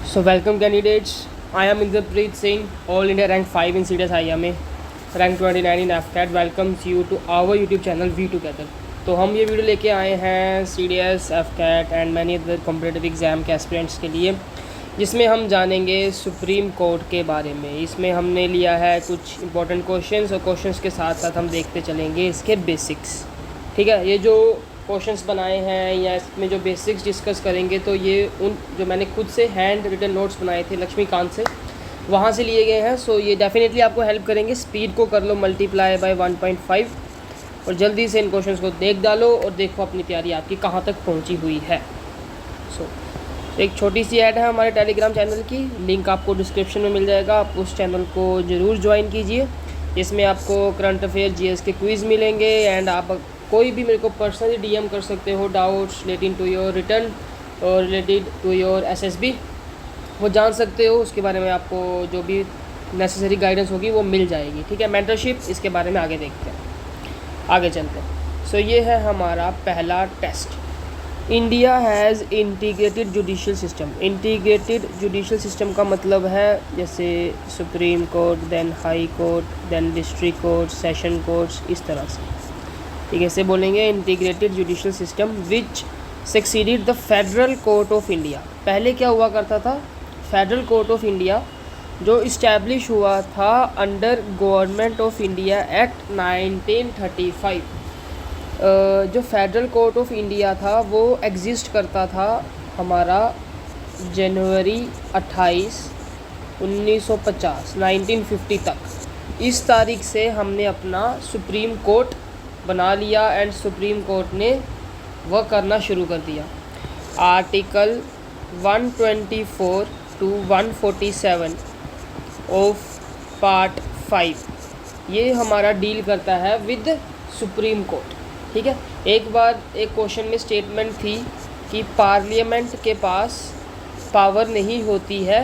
So welcome candidates. I am Indrapreet Singh, All India rank 5 in CDS IMA, rank 29 in FCAT. Welcomes you to our YouTube channel We Together. तो हम ये video लेके आए हैं CDS, FCAT and many other competitive exam के aspirants के लिए, जिसमें हम जानेंगे सुप्रीम कोर्ट के बारे में। इसमें हमने लिया है कुछ इंपॉर्टेंट क्वेश्चंस और क्वेश्चंस के साथ साथ हम देखते चलेंगे इसके बेसिक्स। ठीक है, ये जो क्वेश्चंस बनाए हैं या इसमें जो बेसिक्स डिस्कस करेंगे तो ये उन जो मैंने खुद से हैंड रिटन नोट्स बनाए थे लक्ष्मीकांत से, वहाँ से लिए गए हैं। सो ये डेफिनेटली आपको हेल्प करेंगे। स्पीड को कर लो मल्टीप्लाई बाय 1.5 और जल्दी से इन क्वेश्चंस को देख डालो और देखो अपनी तैयारी आपकी कहाँ तक पहुँची हुई है। सो एक छोटी सी ऐड है हमारे टेलीग्राम चैनल की, लिंक आपको डिस्क्रिप्शन में मिल जाएगा। आप उस चैनल को ज़रूर ज्वाइन कीजिए। इसमें आपको करंट अफेयर जीएस के क्विज़ मिलेंगे एंड आप कोई भी मेरे को पर्सनली डीएम कर सकते हो, doubts relating to your return और रिलेटेड टू योर एसएसबी वो जान सकते हो। उसके बारे में आपको जो भी नेसेसरी गाइडेंस होगी वो मिल जाएगी। ठीक है, मेंटरशिप, इसके बारे में आगे देखते हैं, आगे चलते हैं। सो ये है हमारा पहला test. India has integrated judicial system. Integrated judicial system का मतलब है जैसे supreme court, then high court, then district court, session courts, इस तरह से। ठीक है, इसे बोलेंगे integrated judicial system which succeeded the federal court of India. पहले क्या हुआ करता था, फेडरल कोर्ट ऑफ इंडिया जो इस्टेब्लिश हुआ था under government of India act 1935। जो फेडरल कोर्ट ऑफ इंडिया था वो एग्जिस्ट करता था हमारा जनवरी 28, 1950 1950 तक। इस तारीख से हमने अपना सुप्रीम कोर्ट बना लिया एंड सुप्रीम कोर्ट ने वह करना शुरू कर दिया। आर्टिकल 124 टू 147 ऑफ पार्ट 5 ये हमारा डील करता है विद सुप्रीम कोर्ट। ठीक है, एक बार एक क्वेश्चन में स्टेटमेंट थी कि पार्लियामेंट के पास पावर नहीं होती है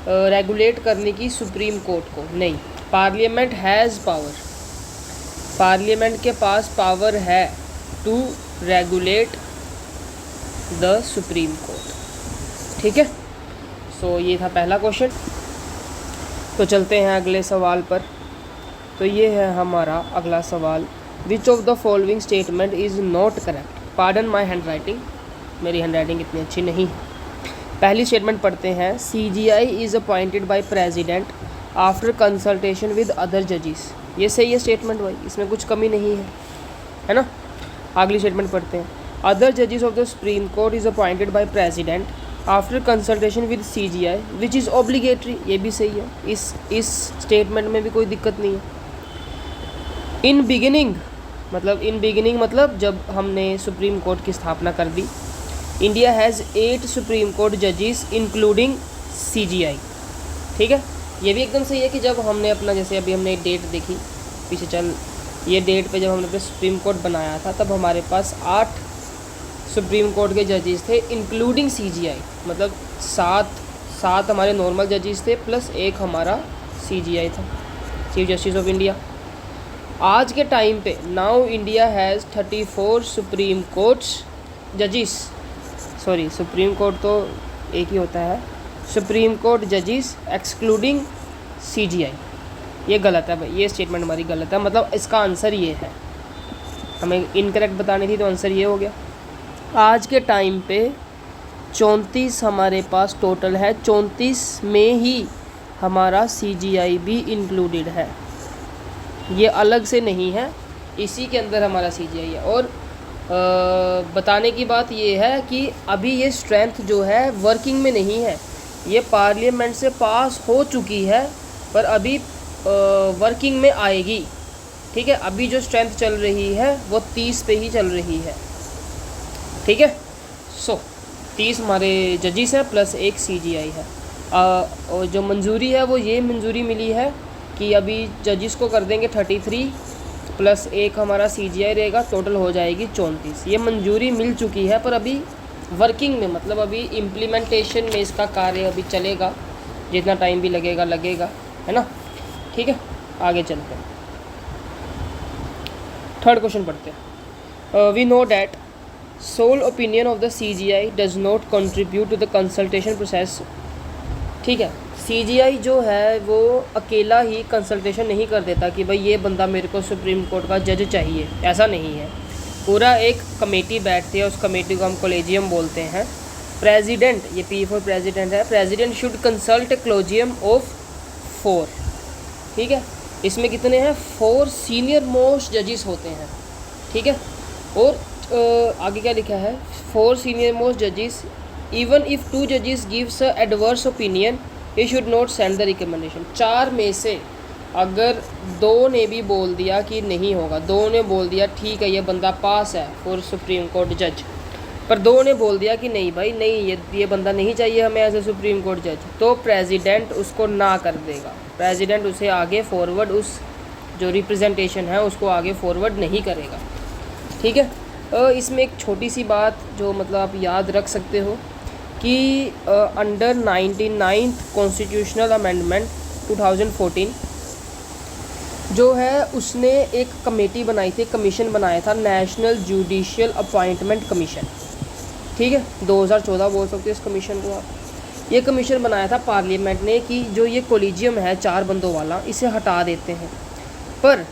रेगुलेट करने की सुप्रीम कोर्ट को। नहीं, पार्लियामेंट हैज़ पावर। पार्लियामेंट के पास पावर है to regulate the supreme court. ठीक है, सो ये था पहला क्वेश्चन। तो चलते हैं अगले सवाल पर। तो ये है हमारा अगला सवाल, विच of the following statement is not correct. Pardon my hand writing, मेरी हैंड राइटिंग इतनी अच्छी नहीं है। पहली स्टेटमेंट पढ़ते हैं, CGI is appointed by president after consultation with other जजेस। ये सही है स्टेटमेंट भाई, इसमें कुछ कमी नहीं है ना। अगली स्टेटमेंट पढ़ते हैं, अदर जजेस of the supreme court is appointed by president after consultation with CGI which is obligatory. ये भी सही है, इस स्टेटमेंट में भी कोई दिक्कत नहीं है। इन बिगिनिंग मतलब जब हमने सुप्रीम कोर्ट की स्थापना कर दी, इंडिया हैज़ 8 सुप्रीम कोर्ट जजेस इंक्लूडिंग CGI। ठीक है, ये भी एकदम सही है कि जब हमने अपना, जैसे अभी हमने डेट देखी पीछे चल, ये डेट पे जब हमने अपना सुप्रीम कोर्ट बनाया था तब हमारे पास 8 सुप्रीम कोर्ट के जजेस थे इंक्लूडिंग CGI। मतलब सात हमारे नॉर्मल जजेस थे प्लस एक हमारा CGI था, चीफ जस्टिस ऑफ इंडिया। आज के टाइम पे now India has 34 supreme courts जजेस। सॉरी, सुप्रीम कोर्ट तो एक ही होता है, सुप्रीम कोर्ट जजेस एक्सक्लूडिंग CGI। ये गलत है भाई, ये स्टेटमेंट हमारी गलत है। मतलब इसका आंसर ये है, हमें इनकरेक्ट बतानी थी तो आंसर ये हो गया। आज के टाइम पे 34 हमारे पास टोटल है, 34 में ही हमारा CGI भी इंक्लूडेड है, ये अलग से नहीं है, इसी के अंदर हमारा CGI है। और बताने की बात ये है कि अभी ये स्ट्रेंथ जो है वर्किंग में नहीं है, ये पार्लियामेंट से पास हो चुकी है पर अभी वर्किंग में आएगी। ठीक है, अभी जो स्ट्रेंथ चल रही है वो 30 पे ही चल रही है। ठीक है, सो 30 हमारे जजेस हैं प्लस एक CGI है। और जो मंजूरी है वो ये मंजूरी मिली है कि अभी जजेस को कर देंगे 33 प्लस एक हमारा CGI रहेगा, टोटल हो जाएगी 34। ये मंजूरी मिल चुकी है पर अभी वर्किंग में, मतलब अभी इम्प्लीमेंटेशन में इसका कार्य अभी चलेगा, जितना टाइम भी लगेगा, है ना। ठीक है, आगे चलते हैं। थर्ड क्वेश्चन पढ़ते हैं। We know that sole opinion of the CGI does not contribute to the consultation process ठीक है। सीजीआई जो है वो अकेला ही कंसल्टेशन नहीं कर देता कि भाई ये बंदा मेरे को सुप्रीम कोर्ट का जज चाहिए, ऐसा नहीं है। पूरा एक कमेटी बैठती है, उस कमेटी को हम कॉलेजियम बोलते हैं। प्रेसिडेंट, ये पी फॉर प्रेसिडेंट है, president should consult A collegium of 4। ठीक है, इसमें कितने हैं? 4 सीनियर मोस्ट जजेस होते हैं। ठीक है, और आगे क्या लिखा है? 4 सीनियर मोस्ट जजेस, इवन इफ़ 2 जजेस gives a adverse opinion he should not send the recommendation. 4 में से अगर 2 ने भी बोल दिया कि नहीं होगा, 2 ने बोल दिया ठीक है ये बंदा पास है फॉर सुप्रीम कोर्ट जज, पर 2 ने बोल दिया कि नहीं भाई नहीं, ये बंदा नहीं चाहिए हमें एज ए सुप्रीम कोर्ट जज, तो प्रेसिडेंट उसको ना कर देगा। प्रेसिडेंट उसे आगे फॉरवर्ड, उस जो रिप्रेजेंटेशन है उसको आगे फॉरवर्ड नहीं करेगा। ठीक है, इसमें एक छोटी सी बात जो मतलब आप याद रख सकते हो कि अंडर 99th कॉन्स्टिट्यूशनल अमेंडमेंट 2014 जो है उसने एक कमेटी बनाई थी, कमीशन बनाया था, नेशनल जुडिशियल अपॉइंटमेंट कमीशन। ठीक है, 2014 बोल सकते हो इस कमीशन को आप। ये कमीशन बनाया था पार्लियामेंट ने कि जो ये कॉलेजियम है 4 बंदों वाला, इसे हटा देते हैं। पर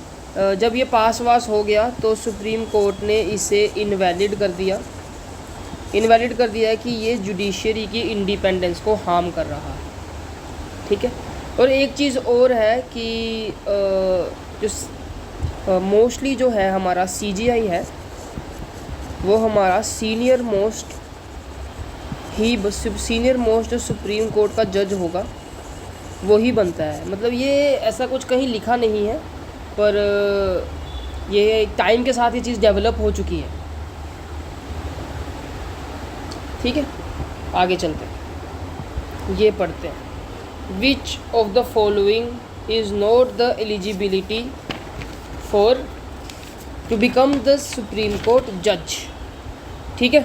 जब ये पास वास हो गया तो सुप्रीम कोर्ट ने इसे इनवैलिड कर दिया। इनवैलिड कर दिया है कि ये जुडिशरी की इंडिपेंडेंस को हार्म कर रहा है। ठीक है, और एक चीज़ और है कि जो मोस्टली जो है हमारा सीजीआई है वो हमारा सीनियर मोस्ट जो सुप्रीम कोर्ट का जज होगा वही बनता है। मतलब ये ऐसा कुछ कहीं लिखा नहीं है, पर ये टाइम के साथ ये चीज़ डेवलप हो चुकी है। ठीक है, आगे चलते हैं, ये पढ़ते हैं। Which of the following is not the eligibility for to become the supreme court जज। ठीक है,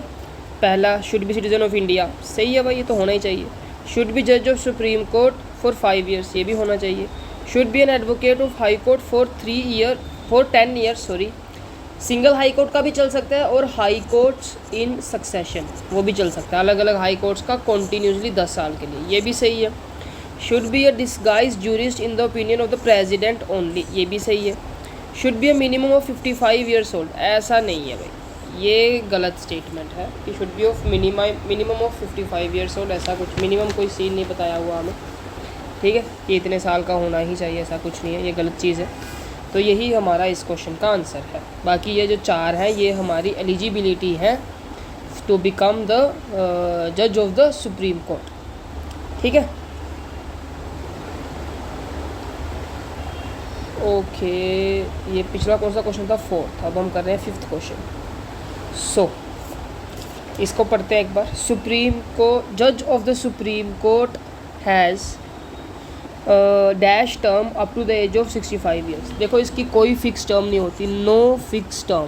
पहला should be citizen of India, सही है भाई, ये तो होना ही चाहिए। शुड बी जज of supreme court for 5 years, ये भी होना चाहिए। Should be an advocate of high court for 10 years, sorry. Single high court का भी चल सकता है और हाई कोर्ट्स इन सक्सेशन वो भी चल सकता है, अलग अलग हाई कोर्ट्स का कॉन्टीन्यूसली 10 साल के लिए, ये भी सही है। Should be a disguise jurist in the opinion of the president only, ये भी सही है। Should be a minimum of 55 years old, ऐसा नहीं है भाई, ये गलत स्टेटमेंट है कि should be of minimum of 55 years old, ऐसा कुछ मिनिमम कोई सीन नहीं बताया हुआ हमें। ठीक है, कि इतने साल का होना ही चाहिए, ऐसा कुछ नहीं है, ये गलत चीज़ है। तो यही हमारा इस क्वेश्चन का आंसर है। बाकी ये जो 4 हैं ये हमारी एलिजिबिलिटी है टू बिकम द जज ऑफ द सुप्रीम कोर्ट। ठीक है, ओके, ये पिछला कौन सा क्वेश्चन था? 4th। अब हम कर रहे हैं 5th क्वेश्चन। सो इसको पढ़ते हैं एक बार। सुप्रीम को जज of the supreme court has dash term up to the age of 65 years। देखो इसकी कोई फिक्स टर्म नहीं होती, नो फिक्स टर्म।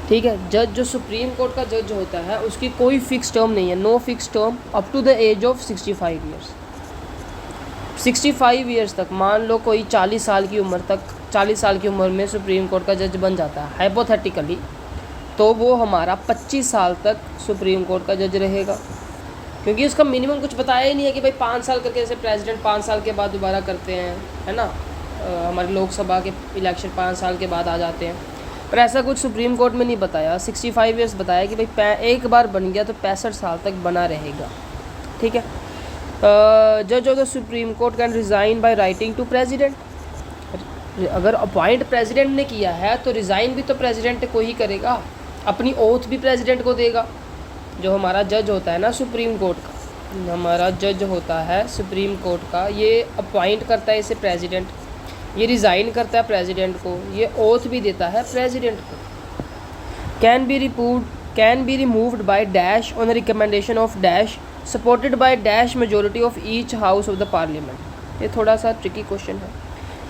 ठीक है, जज जो सुप्रीम कोर्ट का जज होता है उसकी कोई फिक्स टर्म नहीं है, no fix term up to the age of 65 years। 65 years तक, मान लो कोई 40 साल की उम्र तक, 40 साल की उम्र में सुप्रीम कोर्ट का जज बन जाता है हाइपोथेटिकली, तो वो हमारा 25 साल तक सुप्रीम कोर्ट का जज रहेगा, क्योंकि उसका मिनिमम कुछ बताया ही नहीं है कि भाई 5 साल करके, जैसे प्रेसिडेंट 5 साल के बाद दोबारा करते हैं, है ना, हमारे लोकसभा के इलेक्शन 5 साल के बाद आ जाते हैं, पर ऐसा कुछ सुप्रीम कोर्ट में नहीं बताया। 65 years बताया कि भाई एक बार बन गया तो 65 साल तक बना रहेगा। ठीक है, जज of the supreme court can resign by writing to president. अगर अपॉइंट प्रेसिडेंट ने किया है तो रिज़ाइन भी तो प्रेसिडेंट को ही करेगा, अपनी ओथ भी प्रेसिडेंट को देगा। जो हमारा जज होता है ना सुप्रीम कोर्ट का, हमारा जज होता है सुप्रीम कोर्ट का, ये अपॉइंट करता है इसे प्रेसिडेंट, ये रिज़ाइन करता है प्रेसिडेंट को, ये ओथ भी देता है प्रेसिडेंट को। Can be removed by dash on recommendation of dash supported by dash majority of each house of the parliament. ये थोड़ा सा ट्रिकी क्वेश्चन है।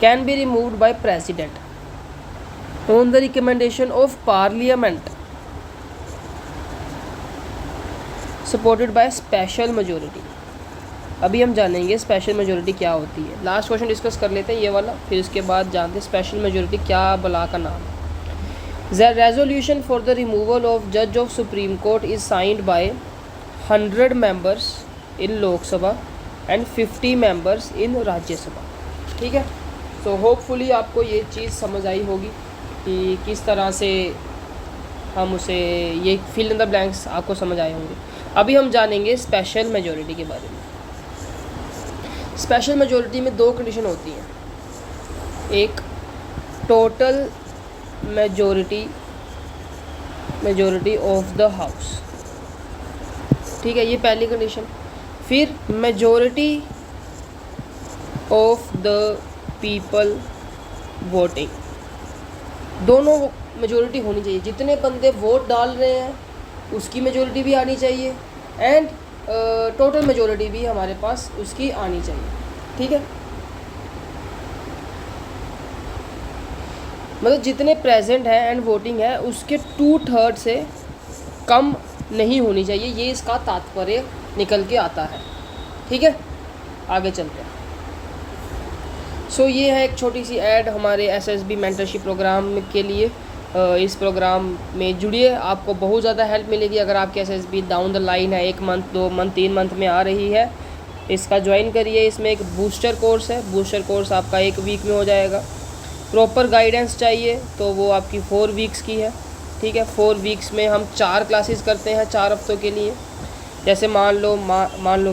Can be removed by president on the recommendation of parliament supported by special majority. अभी हम जानेंगे special majority क्या होती है। लास्ट क्वेश्चन डिस्कस कर लेते हैं ये वाला, फिर इसके बाद जानते हैं स्पेशल मेजोरिटी क्या बला का नाम है। Resolution for the removal of जज of supreme court is signed by 100 members in Lok Sabha and 50 members in Rajya Sabha. ठीक है, सो होपफुली आपको ये चीज़ समझ आई होगी कि किस तरह से हम उसे, ये फिल इन द ब्लैंक्स आपको समझ आए होंगे। अभी हम जानेंगे स्पेशल मेजॉरिटी के बारे में। स्पेशल मेजॉरिटी में दो कंडीशन होती हैं, एक total majority of the house. ठीक है, ये पहली कंडीशन। फिर majority of the people voting, दोनों मेजॉरिटी होनी चाहिए। जितने बंदे वोट डाल रहे हैं उसकी मेजॉरिटी भी आनी चाहिए एंड टोटल मेजॉरिटी भी हमारे पास उसकी आनी चाहिए। ठीक है, मतलब जितने प्रेजेंट है एंड वोटिंग है उसके 2/3 से कम नहीं होनी चाहिए, ये इसका तात्पर्य निकल के आता है। ठीक है, आगे चलते हैं। सो ये है एक छोटी सी ऐड हमारे एसएसबी मेंटरशिप प्रोग्राम के लिए। इस प्रोग्राम में जुड़िए, आपको बहुत ज़्यादा हेल्प मिलेगी। अगर आपकी एसएसबी डाउन द लाइन है, 1 मंथ 2 मंथ 3 मंथ में आ रही है, इसका ज्वाइन करिए। इसमें एक बूस्टर कोर्स है, बूस्टर कोर्स आपका 1 वीक में हो जाएगा। प्रॉपर गाइडेंस चाहिए तो वो आपकी 4 वीक्स की है। ठीक है, 4 वीक्स में हम 4 क्लासेस करते हैं 4 हफ्तों के लिए। जैसे मान लो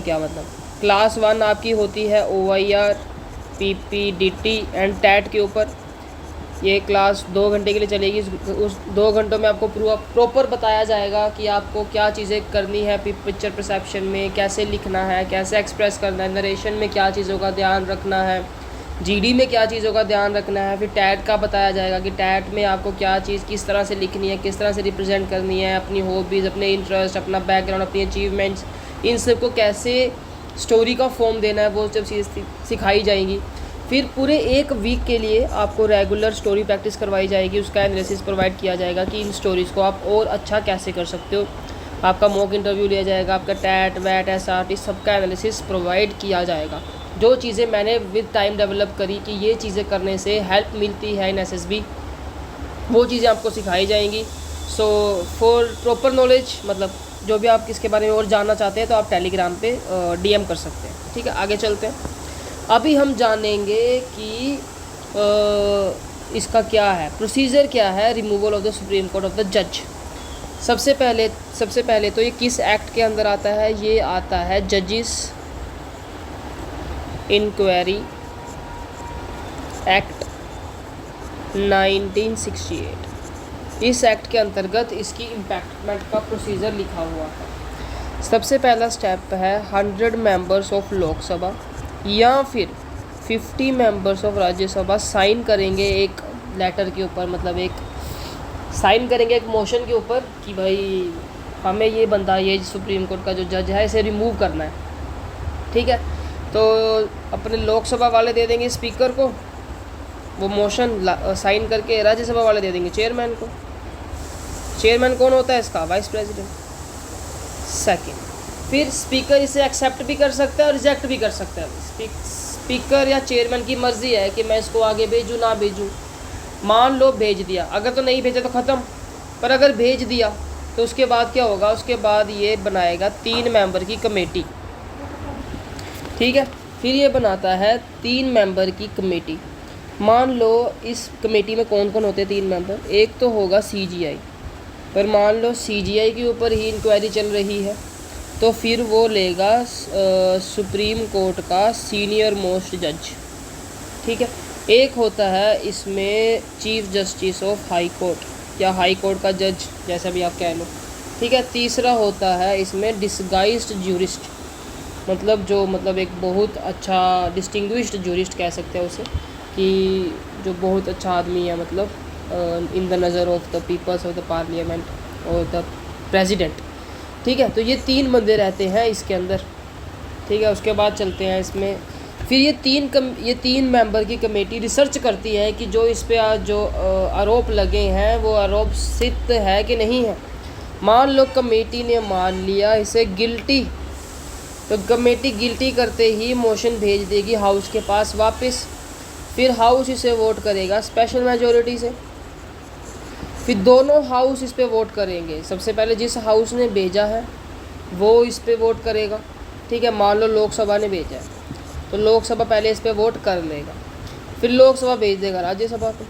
क्या मतलब, क्लास 1 आपकी होती है OIR, PPDT एंड टैट के ऊपर। ये क्लास 2 घंटे के लिए चलेगी। उस 2 घंटों में आपको प्रॉपर बताया जाएगा कि आपको क्या चीज़ें करनी है पिक्चर परसेप्शन में, कैसे लिखना है, कैसे एक्सप्रेस करना है, नरेशन में क्या चीज़ों का ध्यान रखना है, GD में क्या चीज़ों का ध्यान रखना है। फिर टैट का बताया जाएगा कि टैट में आपको क्या चीज़ किस तरह से लिखनी है, किस तरह से रिप्रेजेंट करनी है, अपनी हॉबीज़, अपने इंटरेस्ट, अपना बैकग्राउंड, अपनी अचीवमेंट्स, इन सब को कैसे स्टोरी का फॉर्म देना है, वो सब चीज़ सिखाई जाएंगी। फिर पूरे 1 वीक के लिए आपको रेगुलर स्टोरी प्रैक्टिस करवाई जाएगी, उसका एनालिसिस प्रोवाइड किया जाएगा कि इन स्टोरीज़ को आप और अच्छा कैसे कर सकते हो। आपका मॉक इंटरव्यू लिया जाएगा, आपका टैट वैट SRT सबका एनालिसिस प्रोवाइड किया जाएगा। जो चीज़ें मैंने विद टाइम डेवलप करी कि ये चीज़ें करने से हेल्प मिलती है इन SSB, वो चीज़ें आपको सिखाई जाएंगी। सो फॉर प्रॉपर नॉलेज, मतलब जो भी आप इसके बारे में और जानना चाहते हैं तो आप टेलीग्राम पे DM कर सकते हैं। ठीक है, आगे चलते हैं। अभी हम जानेंगे कि इसका क्या है प्रोसीजर, क्या है removal of the supreme court of the जज। सबसे पहले तो ये किस एक्ट के अंदर आता है? ये आता है जजिस इंक्वायरी एक्ट 1968। इस एक्ट के अंतर्गत इसकी इम्पैक्टमेंट का प्रोसीजर लिखा हुआ है। सबसे पहला स्टेप है 100 मेंबर्स ऑफ लोकसभा या फिर 50 मेंबर्स ऑफ राज्यसभा साइन करेंगे एक लेटर के ऊपर, मतलब एक साइन करेंगे एक मोशन के ऊपर कि भाई हमें ये बंदा, ये सुप्रीम कोर्ट का जो जज है, इसे रिमूव करना है। ठीक है, तो अपने लोकसभा वाले दे देंगे स्पीकर को वो मोशन साइन करके, राज्यसभा वाले दे देंगे चेयरमैन को। चेयरमैन कौन होता है इसका? Vice president. सेकंड, फिर स्पीकर इसे एक्सेप्ट भी कर सकता है और रिजेक्ट भी कर सकता है। स्पीकर या चेयरमैन की मर्ज़ी है कि मैं इसको आगे भेजूँ ना भेजूँ। मान लो भेज दिया, अगर तो नहीं भेजा तो ख़त्म, पर अगर भेज दिया तो उसके बाद क्या होगा? उसके बाद ये बनाएगा 3 मेंबर की कमेटी। ठीक है, फिर ये बनाता है 3 मेंबर की कमेटी। मान लो इस कमेटी में कौन कौन होते हैं 3 मेंबर? एक तो होगा CGI, पर मान लो CGI के ऊपर ही इंक्वायरी चल रही है तो फिर वो लेगा सुप्रीम कोर्ट का सीनियर मोस्ट जज। ठीक है, एक होता है इसमें chief justice of high court या हाई कोर्ट का जज, जैसा भी आप कह लो। ठीक है, तीसरा होता है इसमें डिस्गाइज्ड ज्यूरिस्ट, मतलब एक बहुत अच्छा डिस्टिंग्विश्ड ज्यूरिस्ट कह सकते हैं उसे, कि जो बहुत अच्छा आदमी है, मतलब इन द नज़र of the peoples of the parliament और द प्रेसिडेंट। ठीक है, तो ये 3 बंदे रहते हैं इसके अंदर। ठीक है, उसके बाद चलते हैं इसमें, फिर ये 3 मेंबर की कमेटी रिसर्च करती है कि जो इस पे जो आरोप लगे हैं वो आरोप सिद्ध है कि नहीं है। मान लो कमेटी ने मान लिया इसे गिल्टी, तो कमेटी गिल्टी करते ही मोशन भेज देगी हाउस के पास वापस। फिर हाउस इसे वोट करेगा स्पेशल मेजॉरिटी से। फिर दोनों हाउस इस पे वोट करेंगे। सबसे पहले जिस हाउस ने भेजा है वो इस पे वोट करेगा, ठीक है, मान लो लोकसभा ने भेजा है तो लोकसभा पहले इस पर वोट कर लेगा, फिर लोकसभा भेज देगा राज्यसभा को,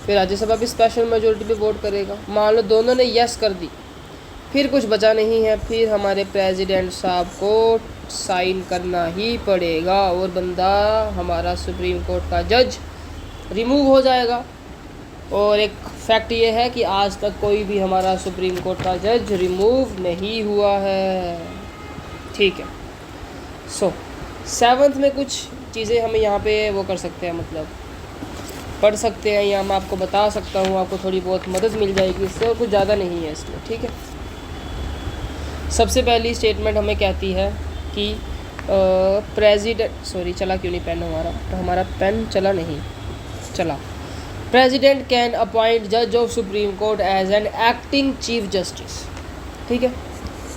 फिर राज्यसभा भी स्पेशल मेजोरिटी पे वोट करेगा। मान लो दोनों ने यस कर दी, फिर कुछ बचा नहीं है, फिर हमारे प्रेसिडेंट साहब को साइन करना ही पड़ेगा और बंदा हमारा सुप्रीम कोर्ट का जज रिमूव हो जाएगा। और एक फैक्ट ये है कि आज तक कोई भी हमारा सुप्रीम कोर्ट का जज रिमूव नहीं हुआ है, ठीक है। सो 7th में कुछ चीज़ें हमें यहाँ पे वो कर सकते हैं, मतलब पढ़ सकते हैं, या मैं आपको बता सकता हूँ, आपको थोड़ी बहुत मदद मिल जाएगी इससे, और कुछ ज़्यादा नहीं है इसमें, ठीक है। सबसे पहली स्टेटमेंट हमें कहती है कि प्रेसिडेंट, सॉरी चला क्यों नहीं पेन हमारा पेन चला नहीं चला। प्रेसिडेंट कैन अपॉइंट जज of supreme court as an acting chief justice, ठीक है।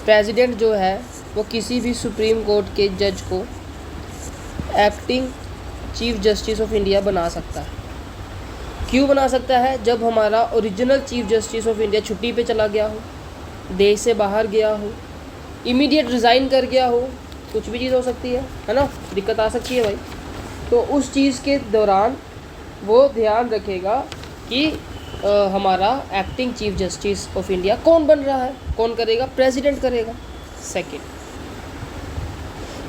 प्रेसिडेंट जो है वो किसी भी सुप्रीम कोर्ट के जज को acting chief justice of India बना सकता है। क्यों बना सकता है? जब हमारा original chief justice of India छुट्टी पे चला गया हो, देश से बाहर गया हो, इमीडिएट रिज़ाइन कर गया हो, कुछ भी चीज़ हो सकती है ना, दिक्कत आ सकती है भाई। तो उस चीज़ के दौरान वो ध्यान रखेगा कि हमारा acting chief justice of India कौन बन रहा है, कौन करेगा? प्रेसिडेंट करेगा।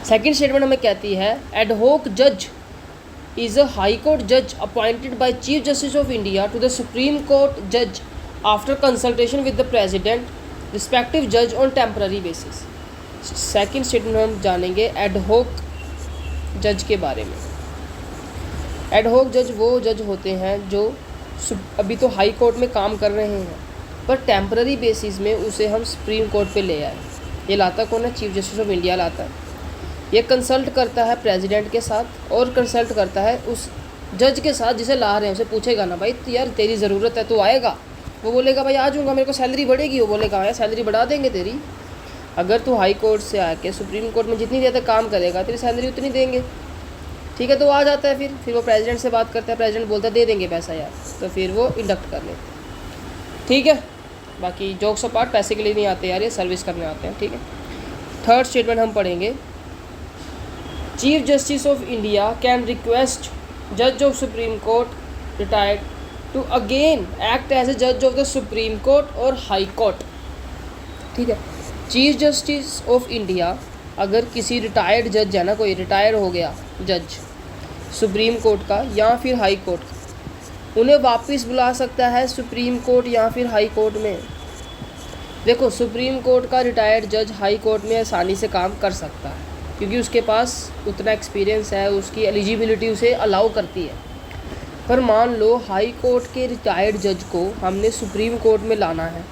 सेकंड स्टेटमेंट हमें कहती है एडहोक जज इज़ अ हाई कोर्ट जज appointed by chief justice of India to the supreme court जज after consultation with the president respective जज on temporary basis. Second statement में हम जानेंगे एडहोक जज के बारे में। एडहोक जज वो जज होते हैं जो अभी तो हाई कोर्ट में काम कर रहे हैं पर टेम्पररी बेसिस में उसे हम सुप्रीम कोर्ट पे ले आए। ये लाता कौन है? चीफ जस्टिस ऑफ इंडिया लाता है। ये कंसल्ट करता है प्रेसिडेंट के साथ और कंसल्ट करता है उस जज के साथ जिसे ला रहे हैं। उसे पूछेगा ना भाई तो यार तेरी ज़रूरत है तो आएगा, वो बोलेगा भाई आ जाऊँगा, मेरे को सैलरी बढ़ेगी, वो बोलेगा यार सैलरी बढ़ा देंगे तेरी। अगर तू हाई कोर्ट से आके सुप्रीम कोर्ट में जितनी देर तक काम करेगा तेरी सैलरी उतनी देंगे, ठीक है। तो आ जाता है, फिर वो प्रेसिडेंट से बात करता है, प्रेसिडेंट बोलता है दे देंगे पैसा यार, तो फिर वो इंडक्ट कर लेते हैं, ठीक है। बाकी जोक्स अपार्ट, पैसे के लिए नहीं आते यार, ये सर्विस करने आते हैं, ठीक है। थर्ड स्टेटमेंट हम पढ़ेंगे chief justice of India can request जज of supreme court retired to again act as a जज ऑफ द सुप्रीम कोर्ट और हाई कोर्ट, ठीक है। चीफ जस्टिस ऑफ इंडिया अगर किसी रिटायर्ड जज है ना, कोई रिटायर हो गया जज सुप्रीम कोर्ट का या फिर हाई कोर्ट का, उन्हें वापस बुला सकता है सुप्रीम कोर्ट या फिर हाई कोर्ट में। देखो सुप्रीम कोर्ट का रिटायर्ड जज हाई कोर्ट में आसानी से काम कर सकता है क्योंकि उसके पास उतना एक्सपीरियंस है, उसकी एलिजिबिलिटी उसे अलाउ करती है। पर मान लो हाई कोर्ट के रिटायर्ड जज को हमने सुप्रीम कोर्ट में लाना है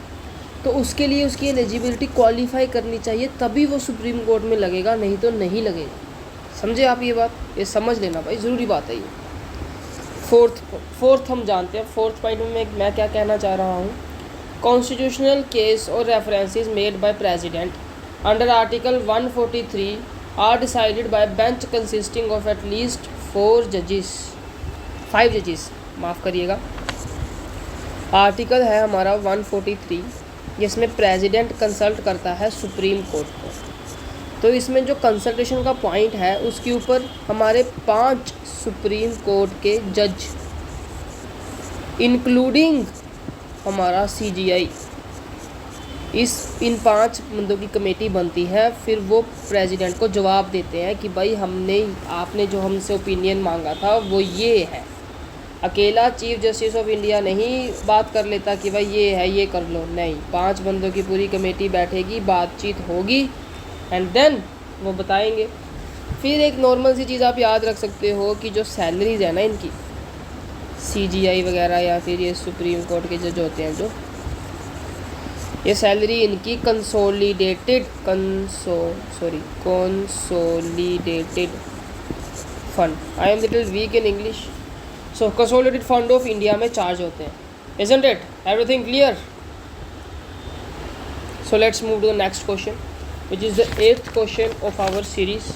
तो उसके लिए उसकी एलिजिबिलिटी क्वालिफाई करनी चाहिए, तभी वो सुप्रीम कोर्ट में लगेगा, नहीं तो नहीं लगेगा। समझे आप ये बात? ये समझ लेना भाई, ज़रूरी बात है ये। फोर्थ हम जानते हैं। फोर्थ पॉइंट में मैं क्या कहना चाह रहा हूँ, कॉन्स्टिट्यूशनल केस और references made by president under article 143 are decided by bench consisting of at least 5 जजेस, माफ़ करिएगा। आर्टिकल है हमारा 143 जिसमें प्रेसिडेंट कंसल्ट करता है सुप्रीम कोर्ट को। तो इसमें जो कंसल्टेशन का पॉइंट है उसके ऊपर हमारे 5 सुप्रीम कोर्ट के जज इंक्लूडिंग हमारा CGI, इन 5 बंदों की कमेटी बनती है। फिर वो प्रेसिडेंट को जवाब देते हैं कि भाई आपने जो हमसे ओपिनियन मांगा था वो ये है। अकेला चीफ जस्टिस ऑफ इंडिया नहीं बात कर लेता कि भाई ये है ये कर लो, नहीं, 5 बंदों की पूरी कमेटी बैठेगी, बातचीत होगी एंड देन वो बताएंगे। फिर एक नॉर्मल सी चीज़ आप याद रख सकते हो कि जो सैलरीज है ना इनकी, CGI वगैरह या फिर ये सुप्रीम कोर्ट के जज होते हैं जो, ये सैलरी इनकी consolidated fund, I am little weak in English, so consolidated fund of India में चार्ज होते हैं। Isn't it? Everything clear? So let's move to the next question which is the 8th question of our series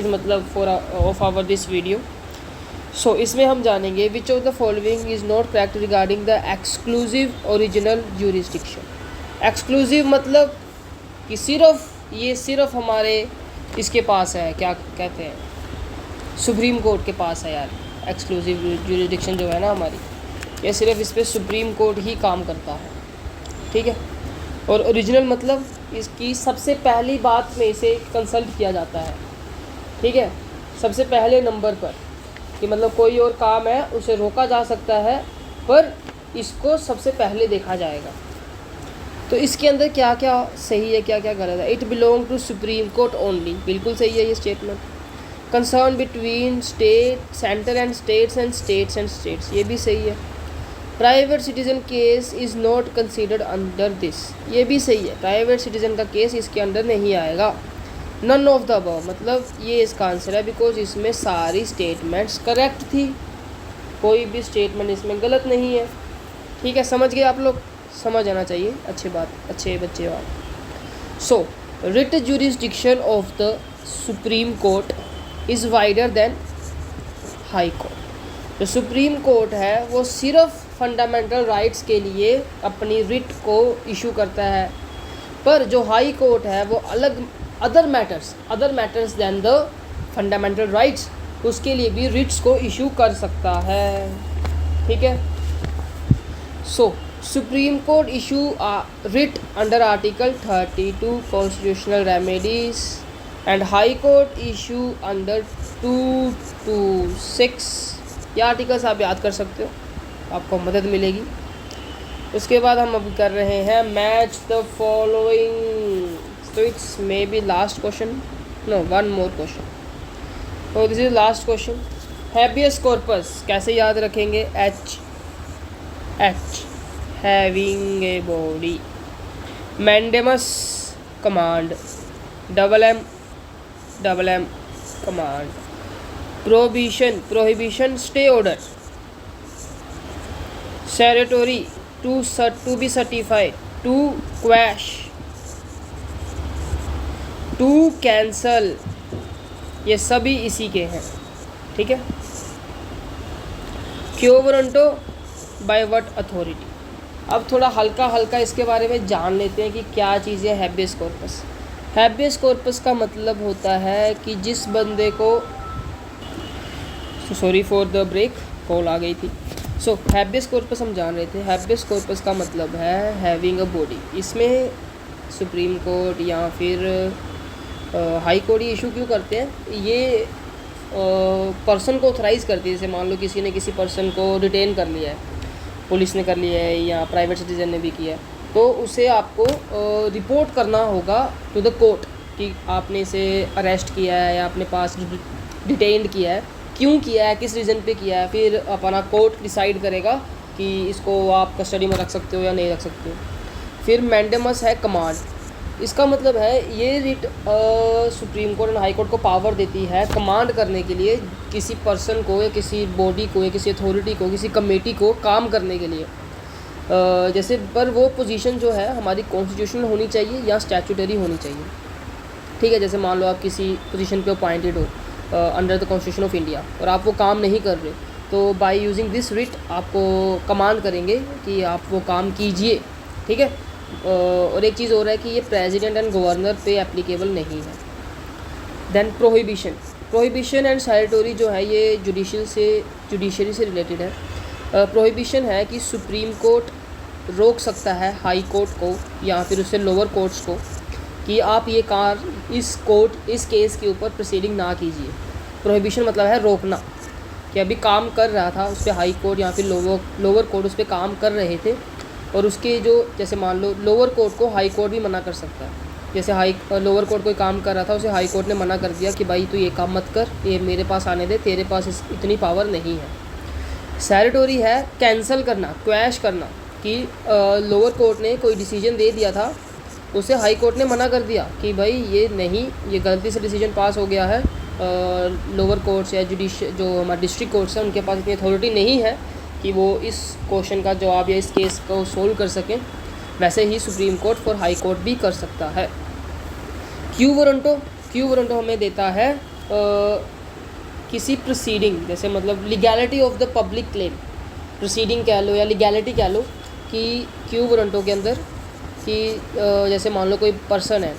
मतलब of our this video. So इसमें हम जानेंगे which of the following is not correct regarding the exclusive original jurisdiction. Exclusive मतलब कि सिर्फ हमारे इसके पास है, क्या कहते हैं, सुप्रीम कोर्ट के पास है यार। एक्सक्लूसिव जुरिडिक्शन जो है ना हमारी, ये सिर्फ इस पर सुप्रीम कोर्ट ही काम करता है, ठीक है। और ओरिजिनल मतलब इसकी सबसे पहली बात में इसे कंसल्ट किया जाता है, ठीक है, सबसे पहले नंबर पर, कि मतलब कोई और काम है उसे रोका जा सकता है पर इसको सबसे पहले देखा जाएगा। तो इसके अंदर क्या क्या सही है, क्या क्या गलत है। It belong to supreme court only, बिल्कुल सही है ये statement. Concern between state centre and states and states and states, ये भी सही है। Private citizen case is not considered under this, ये भी सही है। प्राइवेट सिटीजन का केस इसके अंदर नहीं आएगा। नन ऑफ द अबव, मतलब ये इसका आंसर है, बिकॉज इसमें सारी स्टेटमेंट्स करेक्ट थी, कोई भी स्टेटमेंट इसमें गलत नहीं है, ठीक है। समझ गए आप लोग, समझ आना चाहिए, अच्छी बात, अच्छे बच्चे आप। So writ jurisdiction of the supreme court is wider than high court. जो सुप्रीम कोर्ट है वो सिर्फ फंडामेंटल राइट्स के लिए अपनी रिट को इशू करता है, पर जो हाई कोर्ट है वो अलग other matters than the fundamental rights, उसके लिए भी रिट्स को इशू कर सकता है, ठीक है। So supreme court issue writ under article 32 constitutional remedies and high court issue under 226। ये आर्टिकल्स आप याद कर सकते हो, आपको मदद मिलेगी। उसके बाद हम अब कर रहे हैं मैच द फॉलोइंग, तो it's may be last question, no one more question, तो this is last question. Habeas corpus कैसे याद रखेंगे, H having a body, mandamus command, double M command, prohibition stay order, certiorari to be certified, to quash, to cancel, ये सभी इसी के हैं, ठीक है। क्यो वारंटो बाय व्हाट अथॉरिटी। अब थोड़ा हल्का इसके बारे में जान लेते हैं कि क्या चीज़ है हैबियस कॉर्पस। हैबियस कॉर्पस का मतलब होता है कि जिस बंदे को, sorry for the break, call आ गई थी। सो हैबियस कॉर्पस हम जान रहे थे, हैबियस कॉर्पस का मतलब है हैविंग अ बॉडी। इसमें सुप्रीम कोर्ट या फिर हाई कोर्ट ये इशू क्यों करते हैं, ये पर्सन को ऑथराइज़ करती है। जैसे मान लो किसी ने किसी पर्सन को डिटेन कर लिया है, पुलिस ने कर लिया है या प्राइवेट सिटीजन ने भी किया है, तो उसे आपको रिपोर्ट करना होगा टू द कोर्ट कि आपने इसे अरेस्ट किया है या अपने पास डिटेन्ड किया है, क्यों किया है, किस रीज़न पे किया है। फिर अपना कोर्ट डिसाइड करेगा कि इसको आप कस्टडी में रख सकते हो या नहीं रख सकते हो। फिर मैंडेमस है कमांड, इसका मतलब है ये writ supreme court and high court को पावर देती है कमांड करने के लिए किसी पर्सन को या किसी बॉडी को या किसी अथॉरिटी को, किसी कमेटी को काम करने के लिए। जैसे पर वो पोजीशन जो है हमारी कॉन्स्टिट्यूशनल होनी चाहिए या स्टैट्यूटरी होनी चाहिए, ठीक है। जैसे मान लो आप किसी पोजीशन पे अपॉइंटेड हो under the constitution of India और आप वो काम नहीं कर रहे, तो बाय यूजिंग दिस रिट आपको कमांड करेंगे कि आप वो काम कीजिए, ठीक है। और एक चीज़ और है कि ये प्रेसिडेंट एंड गवर्नर पे एप्लीकेबल नहीं है। देन प्रोहिबिशन एंड सैरेटोरी जो है ये जुडिशरी से रिलेटेड है। प्रोहिबिशन है कि सुप्रीम कोर्ट रोक सकता है हाई कोर्ट को या फिर उससे लोअर कोर्ट्स को कि आप ये इस केस के ऊपर प्रोसीडिंग ना कीजिए। प्रोहिबिशन मतलब है रोकना, कि अभी काम कर रहा था उस पर हाई कोर्ट या फिर लोअर कोर्ट उस पर काम कर रहे थे और उसके जो, जैसे मान लो लोअर कोर्ट को हाई कोर्ट भी मना कर सकता है। जैसे लोअर कोर्ट कोई काम कर रहा था, उसे हाई कोर्ट ने मना कर दिया कि भाई तू ये काम मत कर, ये मेरे पास आने दे, तेरे पास इतनी पावर नहीं है। सैरेटोरी है कैंसिल करना, क्वैश करना, कि लोअर कोर्ट ने कोई डिसीजन दे दिया था, उसे हाई कोर्ट ने मना कर दिया कि भाई ये नहीं, ये गलती से डिसीजन पास हो गया है। लोअर कोर्ट्स या जो हमारे डिस्ट्रिक्ट कोर्ट्स हैं उनके पास इतनी अथॉरिटी नहीं है कि वो इस क्वेश्चन का जवाब या इस केस को सोल्व कर सकें। वैसे ही supreme court for high court भी कर सकता है। क्यू वारंटो हमें देता है किसी प्रोसीडिंग, जैसे मतलब legality of the public claim, proceeding कह लो या लीगैलिटी कह लो, कि क्यू वारंटो के अंदर कि जैसे मान लो कोई पर्सन है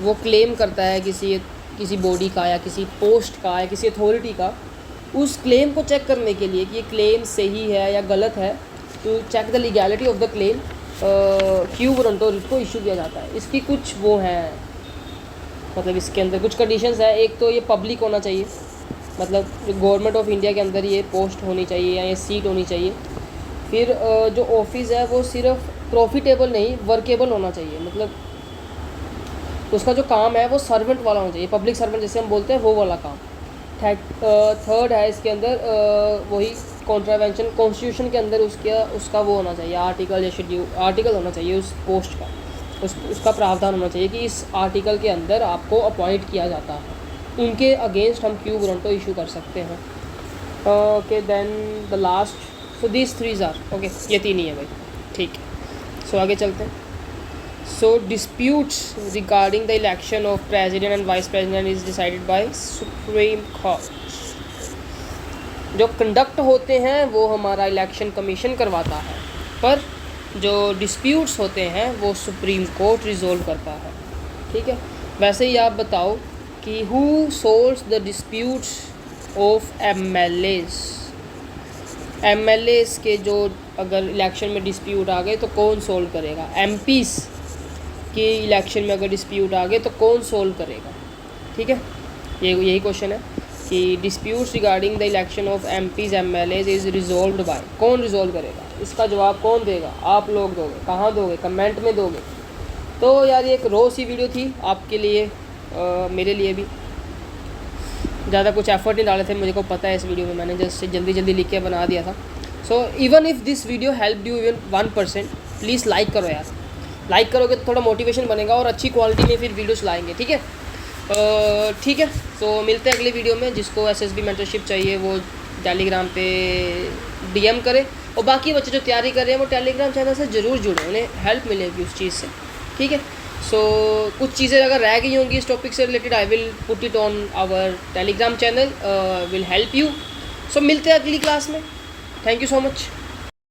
वो क्लेम करता है किसी किसी बॉडी का या किसी पोस्ट का या किसी अथॉरिटी का, उस क्लेम को चेक करने के लिए कि ये क्लेम सही है या गलत है, तो check the legality of the claim, quo warranto और इसको इशू किया जाता है। इसकी कुछ वो हैं, मतलब इसके अंदर कुछ कंडीशंस है। एक तो ये पब्लिक होना चाहिए, मतलब गवर्नमेंट ऑफ इंडिया के अंदर ये पोस्ट होनी चाहिए या ये सीट होनी चाहिए। फिर जो ऑफिस है वो सिर्फ प्रॉफिटेबल नहीं, वर्केबल होना चाहिए, मतलब उसका जो काम है वो सर्वेंट वाला होना चाहिए, पब्लिक सर्वेंट जैसे हम बोलते हैं वो वाला काम। थर्ड है इसके अंदर वही कॉन्ट्रावेंशन, कॉन्स्टिट्यूशन के अंदर उसका वो होना चाहिए, आर्टिकल या शेड्यूल आर्टिकल होना चाहिए उस पोस्ट का, उसका प्रावधान होना चाहिए कि इस आर्टिकल के अंदर आपको अपॉइंट किया जाता है, उनके अगेंस्ट हम क्यू वारंटो इशू कर सकते हैं। Okay, then the last, so this threes are okay, ये तीन ही है भाई, ठीक है। सो आगे चलते हैं। So disputes regarding the election of president and vice president is decided by supreme court. जो कंडक्ट होते हैं वो हमारा इलेक्शन कमीशन करवाता है, पर जो डिस्प्यूट्स होते हैं वो सुप्रीम कोर्ट रिजोल्व करता है, ठीक है। वैसे ही आप बताओ कि who solves the disputes of MLAs के जो अगर इलेक्शन में डिस्प्यूट आ गए तो कौन सोल्व करेगा, एमपीज़ के इलेक्शन में अगर डिस्प्यूट आ गए तो कौन सोल्व करेगा, ठीक है। यही क्वेश्चन है कि disputes regarding the election of MPs MLAs is resolved by, कौन रिजॉल्व करेगा, इसका जवाब कौन देगा, आप लोग दोगे, कहाँ दोगे, कमेंट में दोगे। तो यार ये एक रो सी वीडियो थी आपके लिए, मेरे लिए भी ज़्यादा कुछ एफर्ट नहीं डाले थे, मुझे को पता है इस वीडियो में मैंने जस्ट जल्दी लिख के बना दिया था। So even if this video help you even 1%, please like करो यार, लाइक करोगे तो थोड़ा मोटिवेशन बनेगा और अच्छी क्वालिटी में फिर वीडियोस लाएंगे, ठीक है। ठीक है, तो मिलते हैं अगले वीडियो में। जिसको एसएसबी मेंटरशिप चाहिए वो टेलीग्राम पे डीएम करे, और बाकी बच्चे जो तैयारी कर रहे हैं वो टेलीग्राम चैनल से ज़रूर जुड़े, उन्हें हेल्प मिलेगी उस चीज़ से, ठीक है। सो कुछ चीज़ें अगर रह गई होंगी इस टॉपिक से related, I will put it on our Telegram channel, will help you. So मिलते हैं अगली क्लास में। Thank you so much.